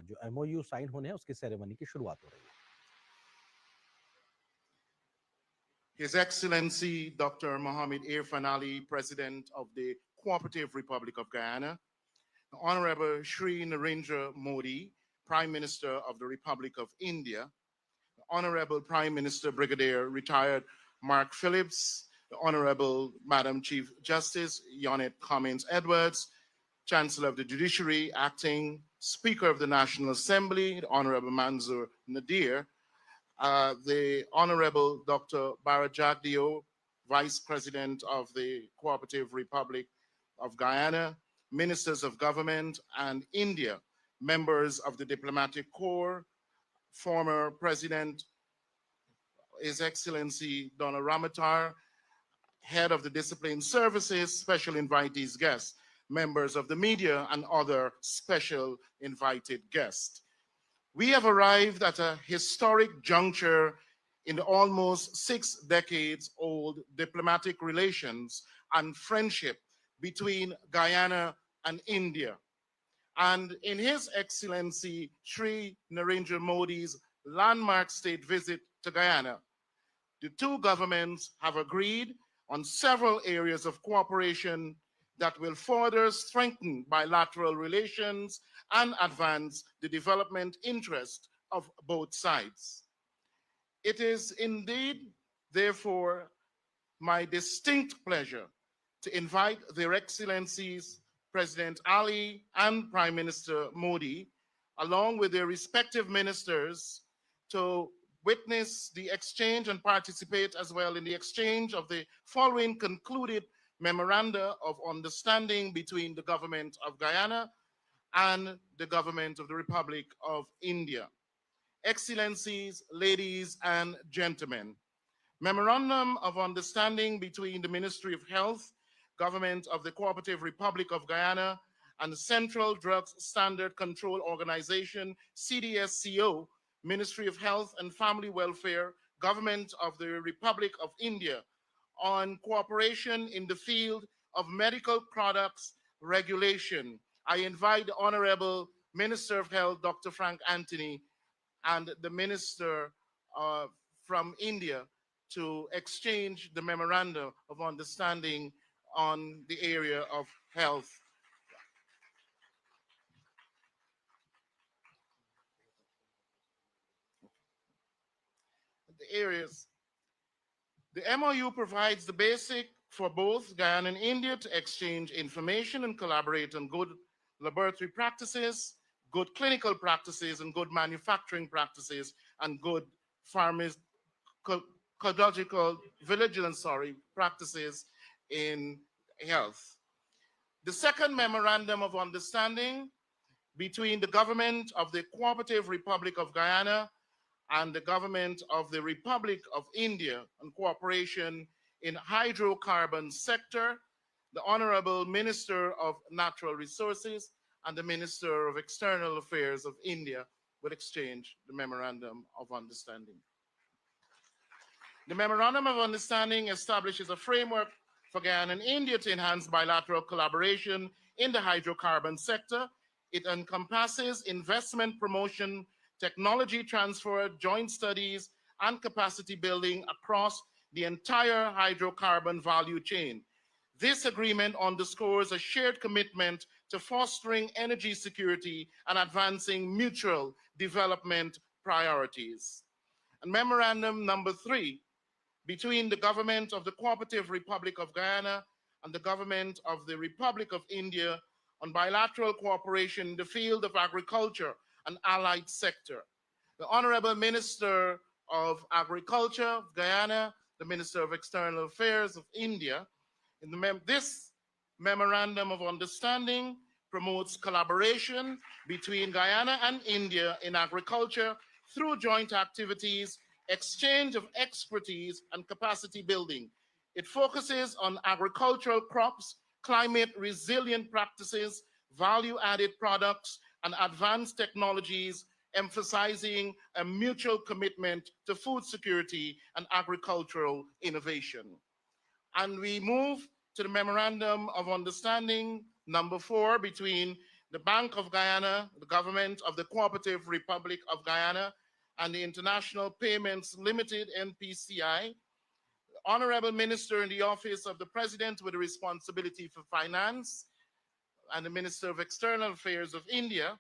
जो MOU sign होने हैं उसकी सेरेमनी की शुरुआत हो रही है। His Excellency Dr. Mohammed Irfan Ali, President of the Cooperative Republic of Guyana, Honorable Shri Narendra Modi, Prime Minister of the Republic of India, Honorable Prime Minister Brigadier Retired Mark Phillips, the Honorable Madam Chief Justice Yonette Cummins Edwards, Chancellor of the Judiciary, Acting Speaker of the National Assembly, the Honorable Manzoor Nadir, the Honorable Dr. Barajagdio, Vice President of the Cooperative Republic of Guyana, Ministers of Government and India, members of the Diplomatic Corps, former President, His Excellency Donna Ramatar, Head of the Discipline Services, special invitees guests, members of the media, and other special invited guests. We have arrived at a historic juncture in the almost 6 decades old diplomatic relations and friendship between Guyana and India. And in His Excellency Shri Narendra Modi's landmark state visit to Guyana, the two governments have agreed on several areas of cooperation that will further strengthen bilateral relations and advance the development interest of both sides. It is indeed, therefore, my distinct pleasure to invite Their Excellencies President Ali and Prime Minister Modi, along with their respective ministers, to witness the exchange and participate as well in the exchange of the following concluded Memoranda of Understanding between the Government of Guyana and the Government of the Republic of India. Excellencies, ladies and gentlemen, Memorandum of Understanding between the Ministry of Health, Government of the Cooperative Republic of Guyana, and the Central Drugs Standard Control Organization, CDSCO, Ministry of Health and Family Welfare, Government of the Republic of India, on cooperation in the field of medical products regulation. I invite the Honorable Minister of Health, Dr. Frank Anthony, and the Minister from India to exchange the Memorandum of Understanding on the area of health. The areas. The MOU provides the basic for both Guyana and India to exchange information and collaborate on good laboratory practices, good clinical practices, and good manufacturing practices, and good pharmacological vigilance, practices in health. The second Memorandum of Understanding between the Government of the Cooperative Republic of Guyana and the Government of the Republic of India on cooperation in hydrocarbon sector, the Honorable Minister of Natural Resources and the Minister of External Affairs of India will exchange the Memorandum of Understanding. The Memorandum of Understanding establishes a framework for Guyana and India to enhance bilateral collaboration in the hydrocarbon sector. It encompasses investment promotion, technology transfer, joint studies, and capacity building across the entire hydrocarbon value chain. This agreement underscores a shared commitment to fostering energy security and advancing mutual development priorities. And Memorandum number 3, between the Government of the Cooperative Republic of Guyana and the Government of the Republic of India on bilateral cooperation in the field of agriculture and allied sector. The Honorable Minister of Agriculture of Guyana, the Minister of External Affairs of India, this Memorandum of Understanding promotes collaboration between Guyana and India in agriculture through joint activities, exchange of expertise, and capacity building. It focuses on agricultural crops, climate resilient practices, value-added products, and advanced technologies, emphasizing a mutual commitment to food security and agricultural innovation. And we move to the Memorandum of Understanding number 4 between the Bank of Guyana, the government of the Cooperative Republic of Guyana, and the International Payments Limited, NPCI, Honorable Minister in the Office of the President with the responsibility for finance, and the Minister of External Affairs of India.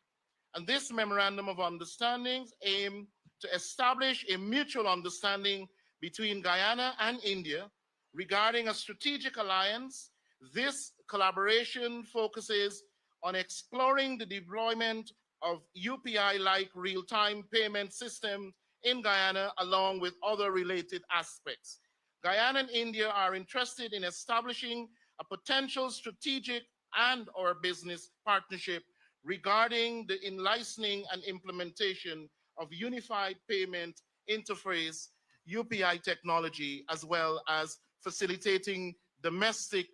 And this Memorandum of Understanding aims to establish a mutual understanding between Guyana and India regarding a strategic alliance. This collaboration focuses on exploring the deployment of UPI-like real-time payment systems in Guyana, along with other related aspects. Guyana and India are interested in establishing a potential strategic and/or business partnership regarding the in-licensing and implementation of unified payment interface UPI technology, as well as facilitating domestic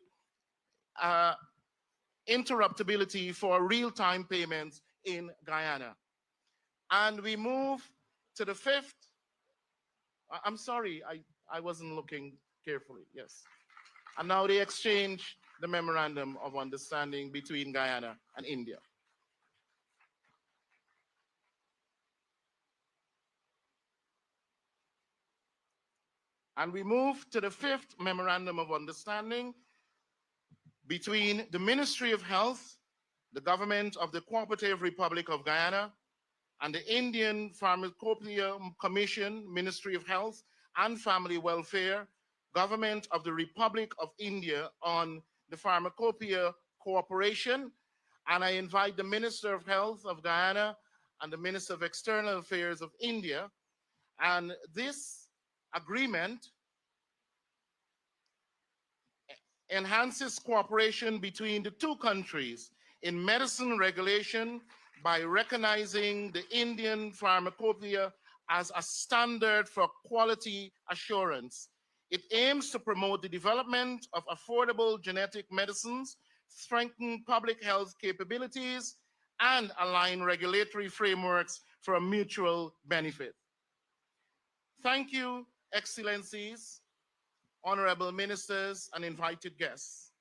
interruptibility for real-time payments in Guyana. And we move to the fifth. I'm sorry, I wasn't looking carefully. Yes. And now they exchange the Memorandum of Understanding between Guyana and India. And we move to the fifth Memorandum of Understanding between the Ministry of Health, the Government of the Cooperative Republic of Guyana, and the Indian Pharmacopoeia Commission, Ministry of Health and Family Welfare, Government of the Republic of India on the Pharmacopoeia Cooperation. And I invite the Minister of Health of Guyana and the Minister of External Affairs of India. And this agreement enhances cooperation between the two countries in medicine regulation by recognizing the Indian pharmacopoeia as a standard for quality assurance. It aims to promote the development of affordable genetic medicines, strengthen public health capabilities, and align regulatory frameworks for a mutual benefit. Thank you, Excellencies, honorable ministers, and invited guests.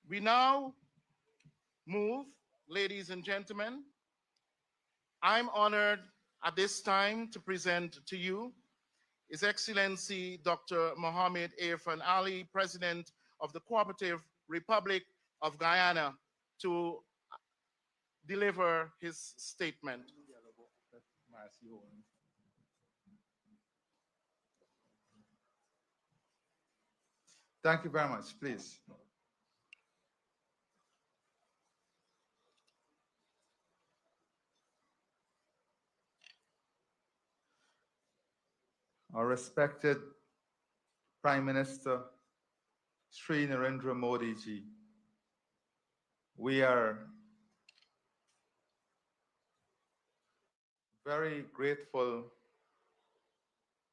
We now move, ladies and gentlemen. I'm honored at this time to present to you His Excellency Dr. Mohammed Irfan Ali, President of the Cooperative Republic of Guyana, to deliver his statement. Thank you very much. Please. Our respected Prime Minister Sri Narendra Modi ji, we are very grateful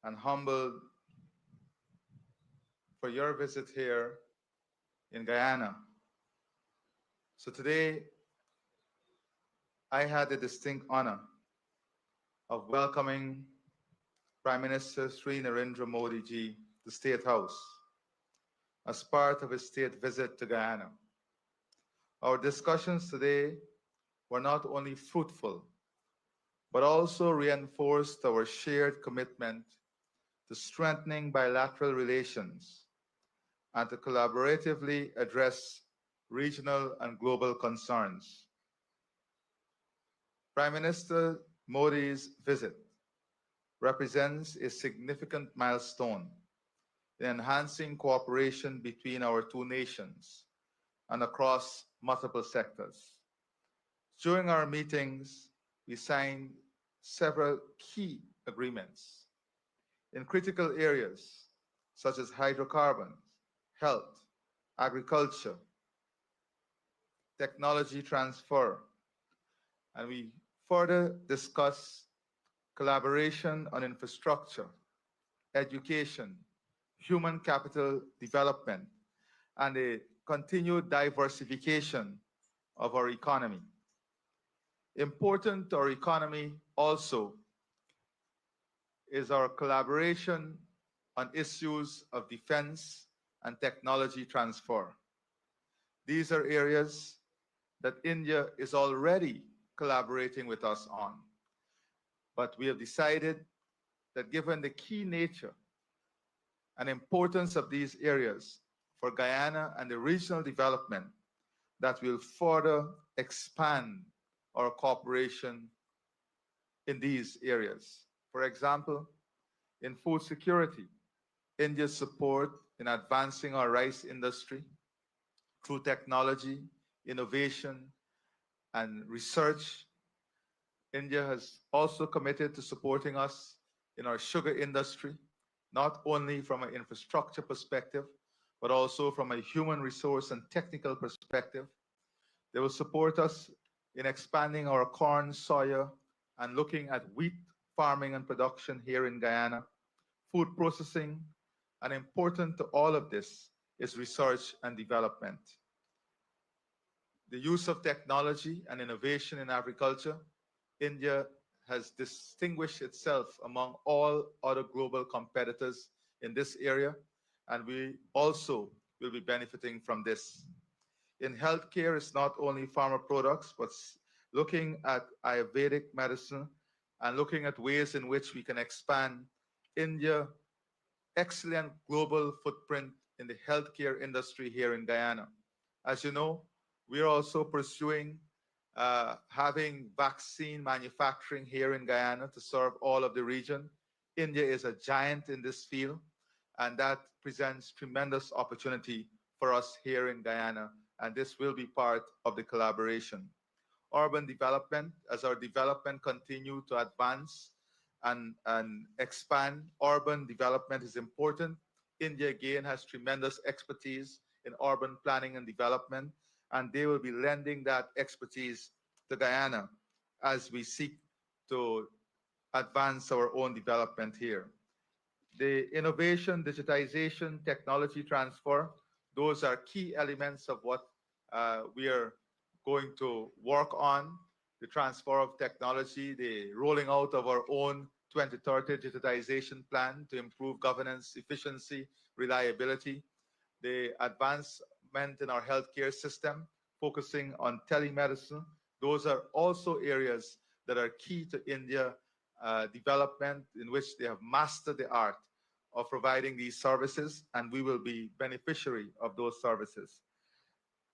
and humbled for your visit here in Guyana. So today, I had the distinct honor of welcoming Prime Minister Sri Narendra Modi ji to State House as part of his state visit to Guyana. Our discussions today were not only fruitful, but also reinforced our shared commitment to strengthening bilateral relations and to collaboratively address regional and global concerns. Prime Minister Modi's visit represents a significant milestone in enhancing cooperation between our two nations and across multiple sectors. During our meetings, we signed several key agreements in critical areas such as hydrocarbons, health, agriculture, technology transfer, and we further discussed collaboration on infrastructure, education, human capital development, and a continued diversification of our economy. Important to our economy also is our collaboration on issues of defense and technology transfer. These are areas that India is already collaborating with us on. But we have decided that given the key nature and importance of these areas for Guyana and the regional development, that will further expand our cooperation in these areas. For example, in food security, India's support in advancing our rice industry through technology, innovation, and research. India has also committed to supporting us in our sugar industry, not only from an infrastructure perspective, but also from a human resource and technical perspective. They will support us in expanding our corn, soya, and looking at wheat farming and production here in Guyana, food processing, and important to all of this is research and development. The use of technology and innovation in agriculture, India has distinguished itself among all other global competitors in this area, and we also will be benefiting from this. In healthcare, it's not only pharma products, but looking at Ayurvedic medicine and looking at ways in which we can expand India's excellent global footprint in the healthcare industry here in Guyana. As you know, we are also pursuing having vaccine manufacturing here in Guyana to serve all of the region. India is a giant in this field, and that presents tremendous opportunity for us here in Guyana, and this will be part of the collaboration. Urban development, as our development continue to advance and expand, urban development is important. India again has tremendous expertise in urban planning and development, and they will be lending that expertise to Guyana as we seek to advance our own development here. The innovation, digitization, technology transfer, those are key elements of what we are going to work on. The transfer of technology, the rolling out of our own 2030 digitization plan to improve governance, efficiency, reliability, the advancement in our healthcare system, focusing on telemedicine. Those are also areas that are key to India development, in which they have mastered the art of providing these services, and we will be beneficiary of those services.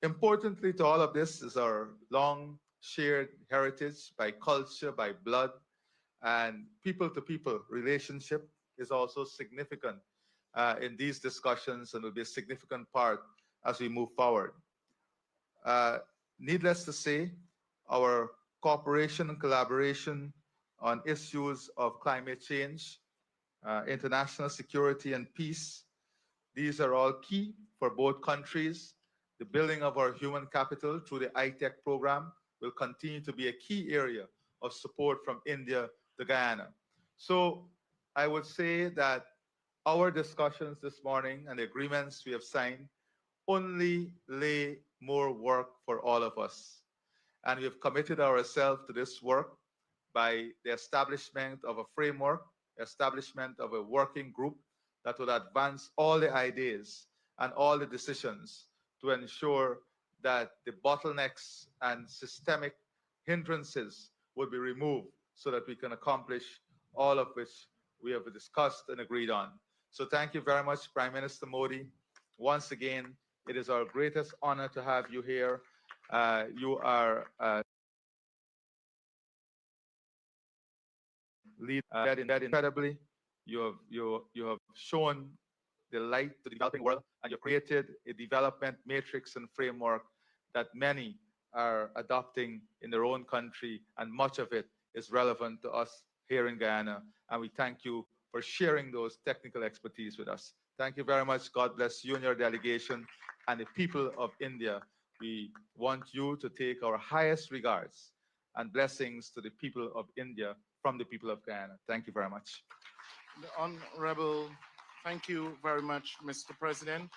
Importantly to all of this is our long shared heritage by culture, by blood, and people-to-people relationship is also significant in these discussions and will be a significant part as we move forward. Needless to say, our cooperation and collaboration on issues of climate change, international security and peace, these are all key for both countries. The building of our human capital through the ITEC program will continue to be a key area of support from India to Guyana. So I would say that our discussions this morning and the agreements we have signed only lay more work for all of us. And we have committed ourselves to this work by the establishment of a framework, establishment of a working group that will advance all the ideas and all the decisions to ensure that the bottlenecks and systemic hindrances will be removed so that we can accomplish all of which we have discussed and agreed on. So thank you very much, Prime Minister Modi. Once again, it is our greatest honor to have you here. You are led incredibly. You have shown the light to the developing world, and you've created a development matrix and framework that many are adopting in their own country, and much of it is relevant to us here in Guyana. And we thank you for sharing those technical expertise with us. Thank you very much. God bless you and your delegation and the people of India. We want you to take our highest regards and blessings to the people of India from the people of Guyana. Thank you very much. The Honorable, thank you very much, Mr. President.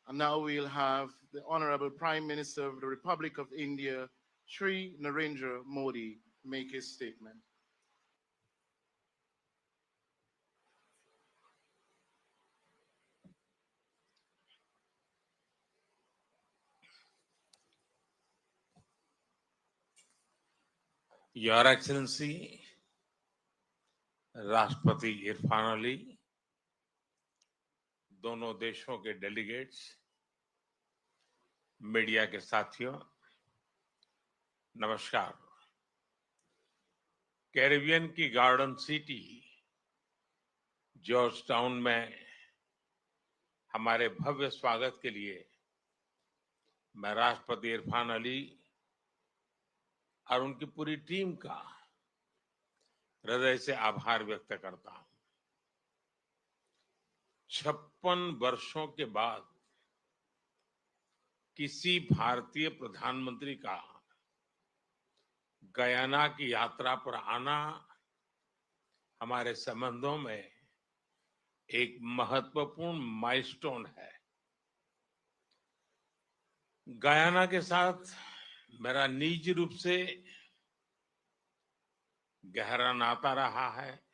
And now we'll have the Honorable Prime Minister of the Republic of India, Shri Narendra Modi, make his statement. Your excellency राष्ट्रपति इरफान अली, दोनों देशों के delegates, media के साथियों, नमस्कार। Caribbean की garden city George town में हमारे भव्य स्वागत के लिए मैं राष्ट्रपति इरफान अली और उनकी पूरी टीम का हृदय से आभार व्यक्त करता हूं। 56 वर्षों के बाद किसी भारतीय प्रधानमंत्री का गयाना की यात्रा पर आना हमारे संबंधों में एक महत्वपूर्ण माइलस्टोन है। गयाना के साथ मेरा निजी रूप से गहरा नाता रहा है।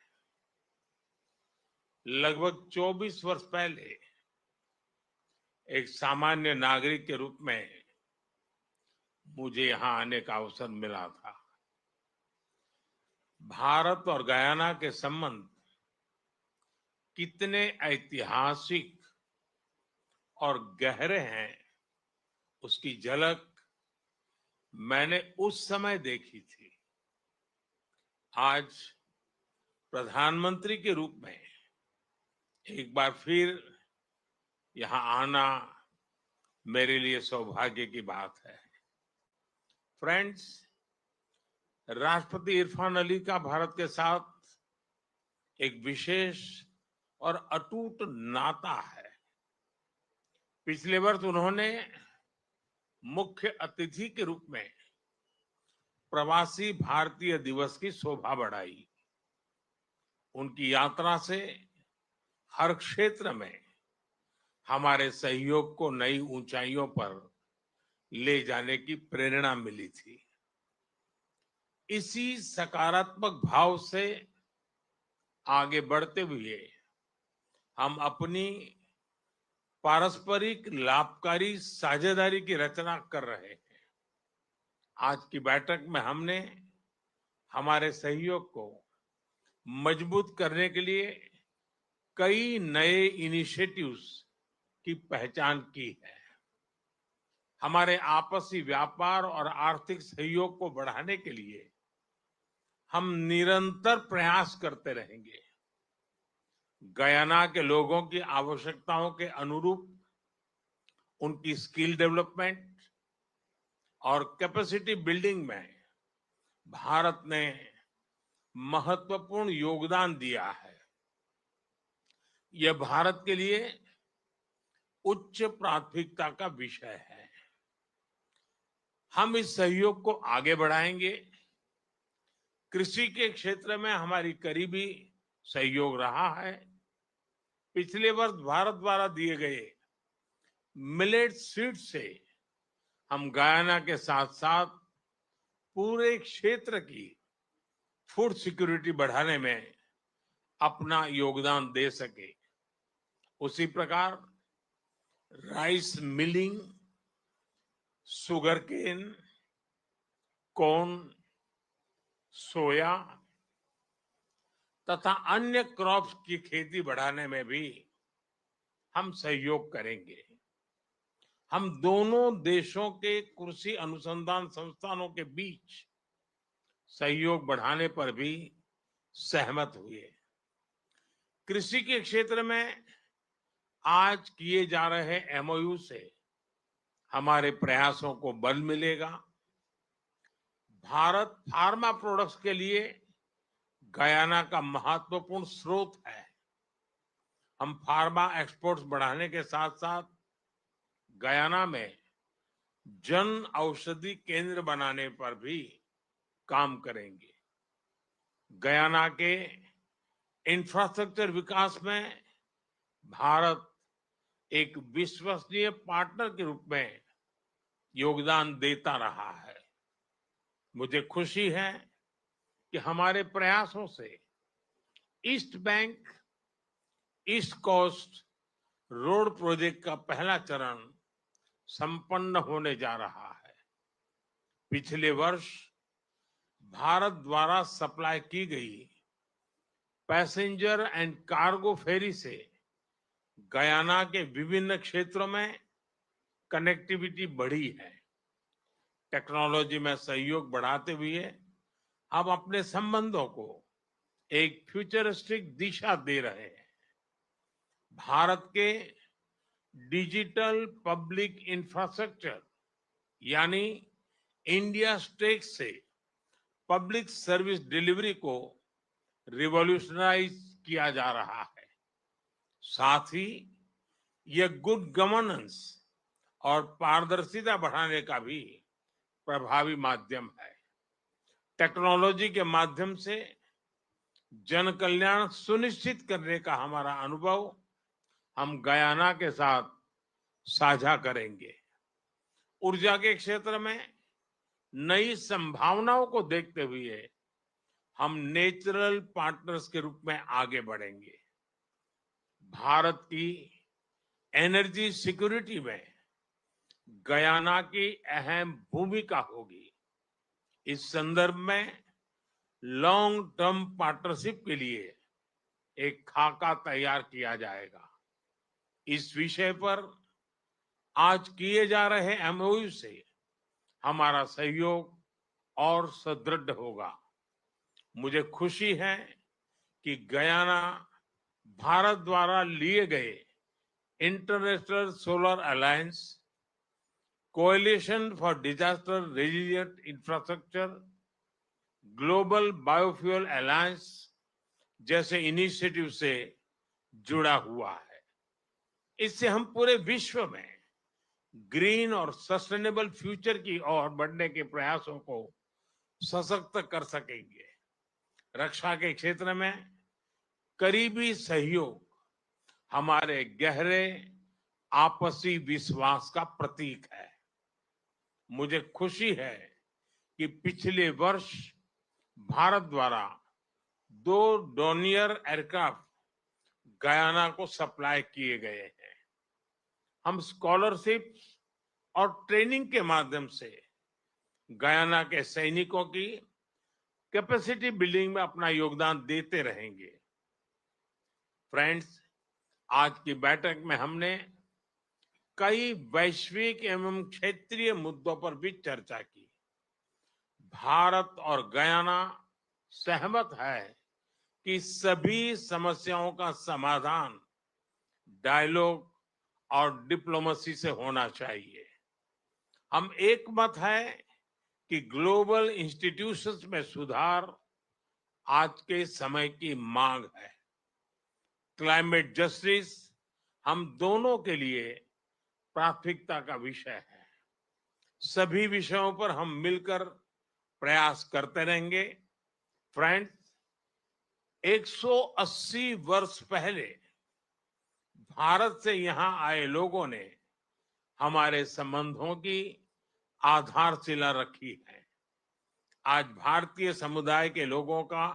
लगभग 24 वर्ष पहले एक सामान्य नागरिक के रूप में मुझे यहां आने का अवसर मिला था। भारत और गयाना के संबंध कितने ऐतिहासिक और गहरे हैं, उसकी झलक मैंने उस समय देखी थी। आज प्रधानमंत्री के रूप में एक बार फिर यहां आना मेरे लिए सौभाग्य की बात है। फ्रेंड्स, राष्ट्रपति इरफान अली का भारत के साथ एक विशेष और अटूट नाता है। पिछले वर्ष उन्होंने मुख्य अतिथि के रूप में प्रवासी भारतीय दिवस की शोभा बढ़ाई। उनकी यात्रा से हर क्षेत्र में हमारे सहयोग को नई ऊंचाइयों पर ले जाने की प्रेरणा मिली थी। इसी सकारात्मक भाव से आगे बढ़ते हुए हम अपनी पारस्परिक लाभकारी साझेदारी की रचना कर रहे हैं। आज की बैठक में हमने हमारे सहयोग को मजबूत करने के लिए कई नए इनिशिएटिव्स की पहचान की है। हमारे आपसी व्यापार और आर्थिक सहयोग को बढ़ाने के लिए हम निरंतर प्रयास करते रहेंगे। गयाना के लोगों की आवश्यकताओं के अनुरूप उनकी स्किल डेवलपमेंट और कैपेसिटी बिल्डिंग में भारत ने महत्वपूर्ण योगदान दिया है। यह भारत के लिए उच्च प्राथमिकता का विषय है। हम इस सहयोग को आगे बढ़ाएंगे। कृषि के क्षेत्र में हमारी करीबी सहयोग रहा है। पिछले वर्ष भारत द्वारा दिए गए मिलेट सीड से हम गयाना के साथ साथ पूरे क्षेत्र की फूड सिक्योरिटी बढ़ाने में अपना योगदान दे सके। उसी प्रकार राइस मिलिंग, शुगरकेन, कॉर्न, सोया तथा अन्य क्रॉप्स की खेती बढ़ाने में भी हम सहयोग करेंगे। हम दोनों देशों के कृषि अनुसंधान संस्थानों के बीच सहयोग बढ़ाने पर भी सहमत हुए। कृषि के क्षेत्र में आज किए जा रहे MoU से हमारे प्रयासों को बल मिलेगा। भारत फार्मा प्रोडक्ट्स के लिए गयाना का महत्वपूर्ण स्रोत है। हम फार्मा एक्सपोर्ट्स बढ़ाने के साथ साथ गयाना में जन औषधि केंद्र बनाने पर भी काम करेंगे। गयाना के इंफ्रास्ट्रक्चर विकास में भारत एक विश्वसनीय पार्टनर के रूप में योगदान देता रहा है। मुझे खुशी है कि हमारे प्रयासों से east bank east coast road project का पहला चरण संपन्न होने जा रहा है। पिछले वर्ष भारत द्वारा सप्लाई की गई पैसेंजर एंड कार्गो फेरी से गयाना के विभिन्न क्षेत्रों में कनेक्टिविटी बढ़ी है। टेक्नोलॉजी में सहयोग बढ़ाते हुए हम अपने संबंधों को एक फ्यूचरिस्टिक दिशा दे रहे हैं। भारत के डिजिटल पब्लिक इंफ्रास्ट्रक्चर यानी इंडिया स्टेक से पब्लिक सर्विस डिलीवरी को रिवॉल्यूशनाइज किया जा रहा है। साथ ही यह गुड गवर्नेंस और पारदर्शिता बढ़ाने का भी प्रभावी माध्यम है। टेक्नोलॉजी के माध्यम से जन कल्याण सुनिश्चित करने का हमारा अनुभव हम गयाना के साथ साझा करेंगे। ऊर्जा के क्षेत्र में नई संभावनाओं को देखते हुए हम नेचुरल पार्टनर्स के रूप में आगे बढ़ेंगे। भारत की एनर्जी सिक्योरिटी में गयाना की अहम भूमिका होगी। इस संदर्भ में लॉन्ग टर्म पार्टनरशिप के लिए एक खाका तैयार किया जाएगा। इस विषय पर आज किए जा रहे एमओयू से हमारा सहयोग और सुदृढ़ होगा। मुझे खुशी है कि गयाना भारत द्वारा लिए गए international solar alliance, coalition for disaster resilient infrastructure, global biofuel alliance जैसे इनिशिएटिव से जुड़ा हुआ है। इससे हम पूरे विश्व में ग्रीन और सस्टेनेबल फ्यूचर की ओर बढ़ने के प्रयासों को सशक्त कर सकेंगे। रक्षा के क्षेत्र में करीबी सहयोग हमारे गहरे आपसी विश्वास का प्रतीक है। मुझे खुशी है कि पिछले वर्ष भारत द्वारा 2 डोनियर एयरक्राफ्ट गयाना को सप्लाई किए गए हैं। हम स्कॉलरशिप और ट्रेनिंग के माध्यम से गयाना के सैनिकों की कैपेसिटी बिल्डिंग में अपना योगदान देते रहेंगे। फ्रेंड्स, आज की बैठक में हमने कई वैश्विक एवं क्षेत्रीय मुद्दों पर भी चर्चा की। भारत और गयाना सहमत है कि सभी समस्याओं का समाधान डायलॉग और डिप्लोमेसी से होना चाहिए। हम एक मत है कि ग्लोबल इंस्टीट्यूशंस में सुधार आज के समय की मांग है। क्लाइमेट जस्टिस हम दोनों के लिए प्राथमिकता का विषय है। सभी विषयों पर हम मिलकर प्रयास करते रहेंगे। फ्रेंड्स, 180 वर्ष पहले भारत से यहां आए लोगों ने हमारे संबंधों की आधारशिला रखी है। आज भारतीय समुदाय के लोगों का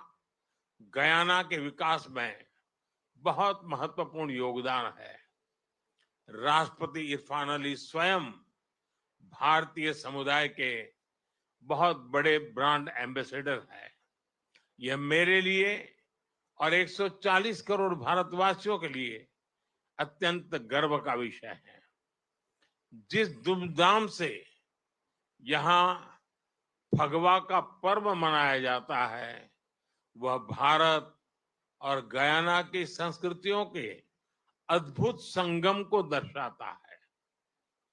गयाना के विकास में बहुत महत्वपूर्ण योगदान है। राष्ट्रपति इरफान अली स्वयं भारतीय समुदाय के बहुत बड़े ब्रांड एम्बेसडर हैं। यह मेरे लिए और 140 करोड़ भारतवासियों के लिए अत्यंत गर्व का विषय है। जिस धूमधाम से यहाँ फगवा का पर्व मनाया जाता है, वह भारत और गयाना की संस्कृतियों के अद्भुत संगम को दर्शाता है।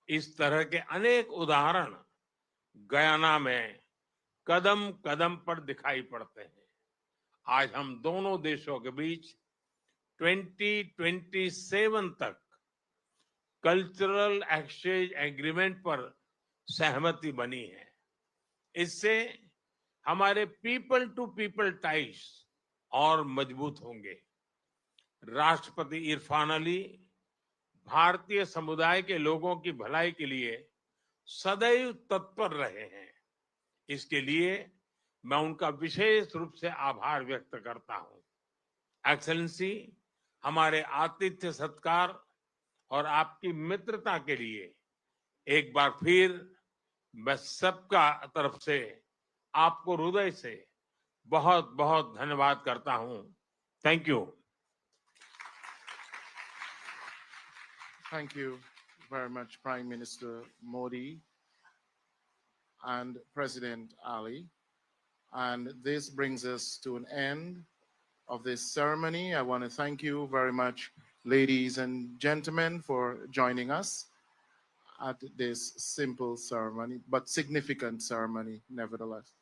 इस तरह के अनेक उदाहरण गयाना में कदम कदम पर दिखाई पड़ते हैं। आज हम दोनों देशों के बीच 2027 तक कल्चरल एक्सचेंज एग्रीमेंट पर सहमति बनी है। इससे हमारे पीपल टू पीपल टाइज और मजबूत होंगे। राष्ट्रपति इरफान अली भारतीय समुदाय के लोगों की भलाई के लिए सदैव तत्पर रहे हैं। इसके लिए मैं उनका विशेष रूप से आभार व्यक्त करता हूं। एक्सेलेंसी, हमारे आतिथ्य सत्कार और आपकी मित्रता के लिए एक बार फिर मैं सबका तरफ से आपको हृदय से बहुत बहुत धन्यवाद करता हूं। Thank you. Thank you very much, Prime Minister Modi and President Ali. And this brings us to an end of this ceremony. I want to thank you very much, ladies and gentlemen, for joining us at this simple ceremony, but significant ceremony nevertheless.